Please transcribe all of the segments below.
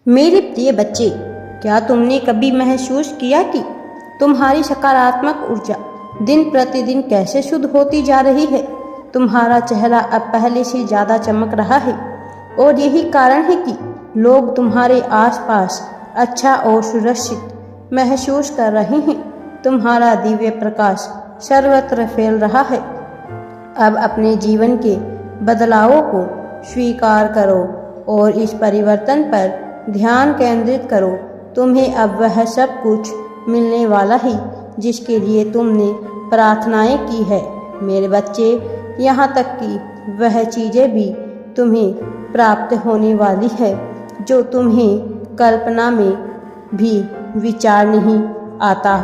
मेरे प्रिय बच्चे, क्या तुमने कभी महसूस किया कि तुम्हारी सकारात्मक ऊर्जा दिन प्रतिदिन कैसे शुद्ध होती जा रही है? तुम्हारा चेहरा अब पहले से ज़्यादा चमक रहा है और यही कारण है कि लोग तुम्हारे आसपास अच्छा और सुरक्षित महसूस कर रहे हैं। तुम्हारा दिव्य प्रकाश सर्वत्र फैल रहा है। अब अपने जीवन के बदलावों को स्वीकार करो और इस परिवर्तन पर ध्यान केंद्रित करो। तुम्हें अब वह सब कुछ मिलने वाला है जिसके लिए तुमने प्रार्थनाएं की है। मेरे बच्चे, यहाँ तक कि वह चीज़ें भी तुम्हें प्राप्त होने वाली है जो तुम्हें कल्पना में भी विचार नहीं आता,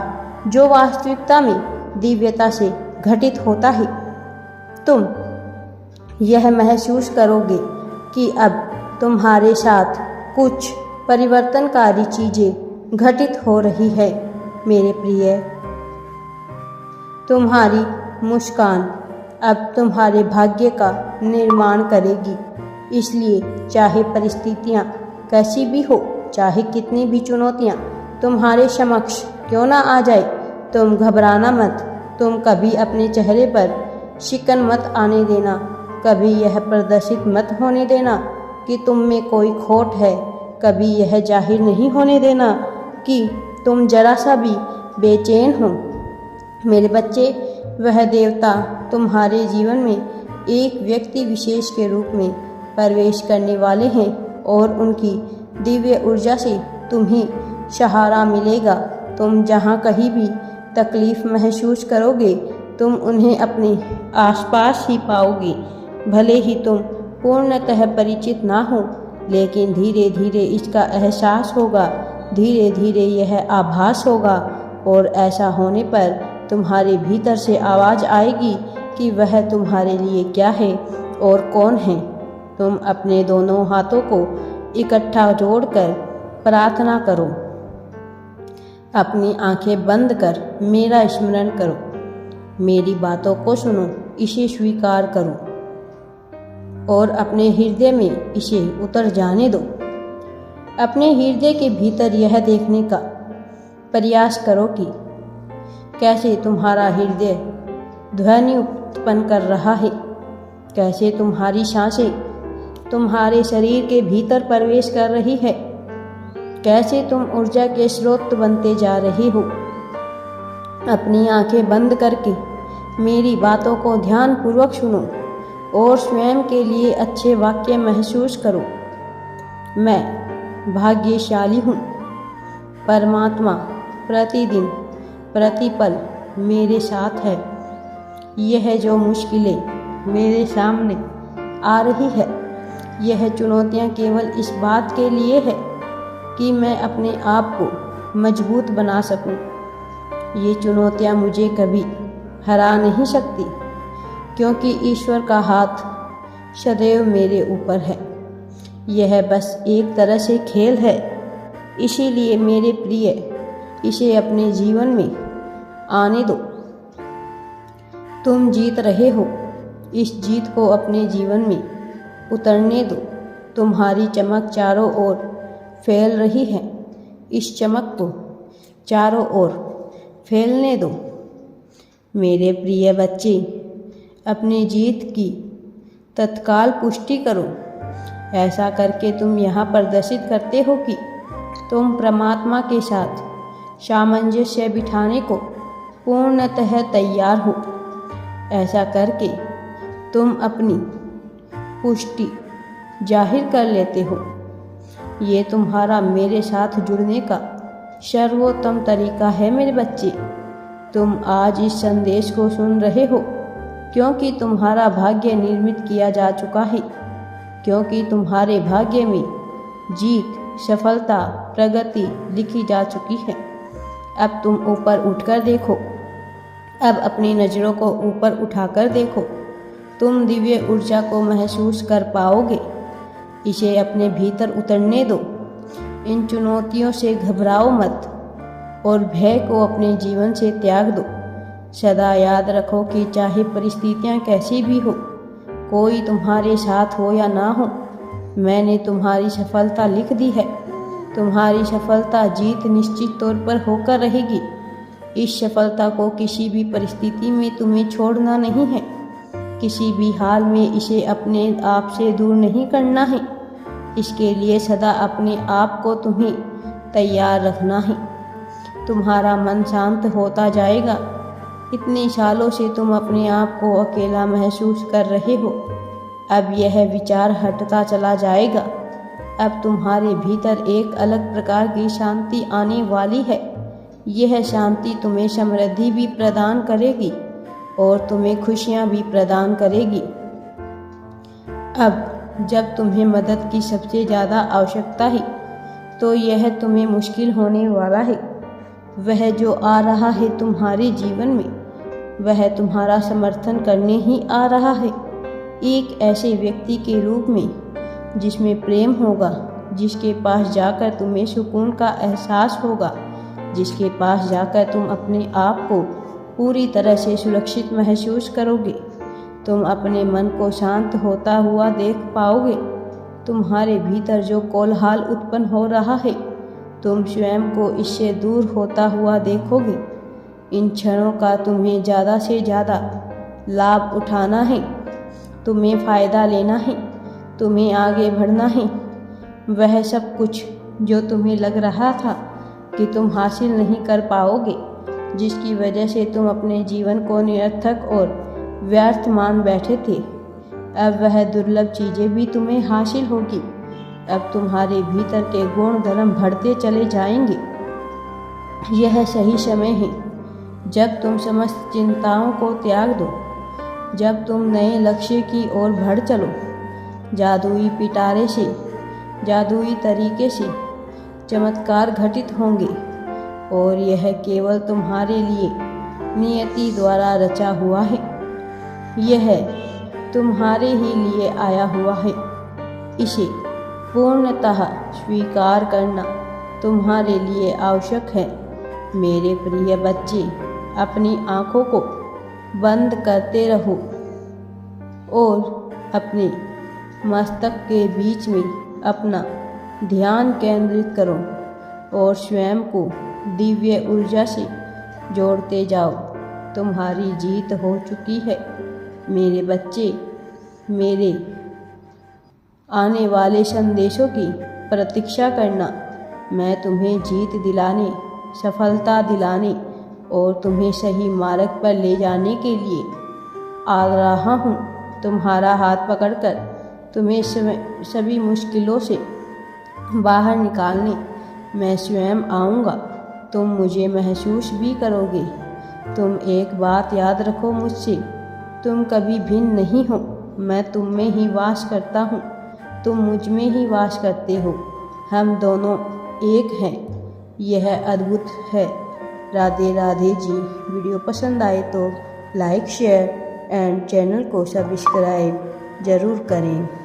जो वास्तविकता में दिव्यता से घटित होता है। तुम यह महसूस करोगे कि अब तुम्हारे साथ कुछ परिवर्तनकारी चीज़ें घटित हो रही है। मेरे प्रिय, तुम्हारी मुस्कान अब तुम्हारे भाग्य का निर्माण करेगी। इसलिए चाहे परिस्थितियाँ कैसी भी हो, चाहे कितनी भी चुनौतियाँ तुम्हारे समक्ष क्यों ना आ जाए, तुम घबराना मत। तुम कभी अपने चेहरे पर शिकन मत आने देना, कभी यह प्रदर्शित मत होने देना कि तुम में कोई खोट है। कभी यह जाहिर नहीं होने देना कि तुम जरा सा भी बेचैन हो। मेरे बच्चे, वह देवता तुम्हारे जीवन में एक व्यक्ति विशेष के रूप में प्रवेश करने वाले हैं और उनकी दिव्य ऊर्जा से तुम्हें सहारा मिलेगा। तुम जहाँ कहीं भी तकलीफ महसूस करोगे, तुम उन्हें अपने आसपास ही पाओगे। भले ही तुम पूर्णतः परिचित ना हो, लेकिन धीरे धीरे इसका एहसास होगा, धीरे धीरे यह आभास होगा और ऐसा होने पर तुम्हारे भीतर से आवाज़ आएगी कि वह तुम्हारे लिए क्या है और कौन है। तुम अपने दोनों हाथों को इकट्ठा जोड़कर प्रार्थना करो। अपनी आंखें बंद कर मेरा स्मरण करो, मेरी बातों को सुनो, इसे स्वीकार करो और अपने हृदय में इसे उतर जाने दो। अपने हृदय के भीतर यह देखने का प्रयास करो कि कैसे तुम्हारा हृदय ध्वनि उत्पन्न कर रहा है, कैसे तुम्हारी सांसें तुम्हारे शरीर के भीतर प्रवेश कर रही है, कैसे तुम ऊर्जा के स्रोत बनते जा रहे हो। अपनी आंखें बंद करके मेरी बातों को ध्यानपूर्वक सुनो और स्वयं के लिए अच्छे वाक्य महसूस करो। मैं भाग्यशाली हूँ। परमात्मा प्रतिदिन प्रतिपल मेरे साथ है। यह जो मुश्किलें मेरे सामने आ रही है, यह चुनौतियाँ केवल इस बात के लिए है कि मैं अपने आप को मजबूत बना सकूं। ये चुनौतियाँ मुझे कभी हरा नहीं सकती, क्योंकि ईश्वर का हाथ सदैव मेरे ऊपर है। यह बस एक तरह से खेल है। इसीलिए मेरे प्रिय, इसे अपने जीवन में आने दो। तुम जीत रहे हो। इस जीत को अपने जीवन में उतरने दो। तुम्हारी चमक चारों ओर फैल रही है। इस चमक को चारों ओर फैलने दो। मेरे प्रिय बच्चे, अपनी जीत की तत्काल पुष्टि करो। ऐसा करके तुम यहाँ प्रदर्शित करते हो कि तुम परमात्मा के साथ सामंजस्य बिठाने को पूर्णतः तैयार हो। ऐसा करके तुम अपनी पुष्टि जाहिर कर लेते हो। ये तुम्हारा मेरे साथ जुड़ने का सर्वोत्तम तरीका है। मेरे बच्चे, तुम आज इस संदेश को सुन रहे हो क्योंकि तुम्हारा भाग्य निर्मित किया जा चुका है, क्योंकि तुम्हारे भाग्य में जीत, सफलता, प्रगति लिखी जा चुकी है। अब तुम ऊपर उठकर देखो। अब अपनी नज़रों को ऊपर उठाकर देखो। तुम दिव्य ऊर्जा को महसूस कर पाओगे। इसे अपने भीतर उतरने दो। इन चुनौतियों से घबराओ मत और भय को अपने जीवन से त्याग दो। सदा याद रखो कि चाहे परिस्थितियाँ कैसी भी हो, कोई तुम्हारे साथ हो या ना हो, मैंने तुम्हारी सफलता लिख दी है। तुम्हारी सफलता जीत निश्चित तौर पर होकर रहेगी। इस सफलता को किसी भी परिस्थिति में तुम्हें छोड़ना नहीं है। किसी भी हाल में इसे अपने आप से दूर नहीं करना है। इसके लिए सदा अपने आप को तुम्हें तैयार रखना है। तुम्हारा मन शांत होता जाएगा। इतने सालों से तुम अपने आप को अकेला महसूस कर रहे हो, अब यह विचार हटता चला जाएगा। अब तुम्हारे भीतर एक अलग प्रकार की शांति आने वाली है। यह शांति तुम्हें समृद्धि भी प्रदान करेगी और तुम्हें खुशियाँ भी प्रदान करेगी। अब जब तुम्हें मदद की सबसे ज़्यादा आवश्यकता है तो यह तुम्हें मुश्किल होने वाला है। वह जो आ रहा है तुम्हारे जीवन में, वह तुम्हारा समर्थन करने ही आ रहा है। एक ऐसे व्यक्ति के रूप में जिसमें प्रेम होगा, जिसके पास जाकर तुम्हें सुकून का एहसास होगा, जिसके पास जाकर तुम अपने आप को पूरी तरह से सुरक्षित महसूस करोगे। तुम अपने मन को शांत होता हुआ देख पाओगे। तुम्हारे भीतर जो कोलाहल उत्पन्न हो रहा है, तुम स्वयं को इससे दूर होता हुआ देखोगे। इन क्षणों का तुम्हें ज़्यादा से ज़्यादा लाभ उठाना है। तुम्हें फ़ायदा लेना है। तुम्हें आगे बढ़ना है। वह सब कुछ जो तुम्हें लग रहा था कि तुम हासिल नहीं कर पाओगे, जिसकी वजह से तुम अपने जीवन को निरर्थक और व्यर्थ मान बैठे थे, अब वह दुर्लभ चीज़ें भी तुम्हें हासिल होगी। अब तुम्हारे भीतर के गुण धर्म बढ़ते चले जाएंगे। यह सही समय है जब तुम समस्त चिंताओं को त्याग दो, जब तुम नए लक्ष्य की ओर बढ़ चलो। जादुई पिटारे से, जादुई तरीके से चमत्कार घटित होंगे और यह केवल तुम्हारे लिए नियति द्वारा रचा हुआ है। यह तुम्हारे ही लिए आया हुआ है। इसे पूर्णतः स्वीकार करना तुम्हारे लिए आवश्यक है। मेरे प्रिय बच्चे, अपनी आँखों को बंद करते रहो और अपने मस्तक के बीच में अपना ध्यान केंद्रित करो और स्वयं को दिव्य ऊर्जा से जोड़ते जाओ। तुम्हारी जीत हो चुकी है मेरे बच्चे। मेरे आने वाले संदेशों की प्रतीक्षा करना। मैं तुम्हें जीत दिलाने, सफलता दिलाने और तुम्हें सही मार्ग पर ले जाने के लिए आ रहा हूँ। तुम्हारा हाथ पकड़कर तुम्हें सभी मुश्किलों से बाहर निकालने मैं स्वयं आऊँगा। तुम मुझे महसूस भी करोगे। तुम एक बात याद रखो मुझसे, तुम कभी भिन्न नहीं हो। मैं तुम में ही वास करता हूँ, तुम मुझ में ही वास करते हो। हम दोनों एक हैं। यह अद्भुत है। राधे राधे जी। वीडियो पसंद आए तो लाइक, शेयर एंड चैनल को सब्सक्राइब ज़रूर करें।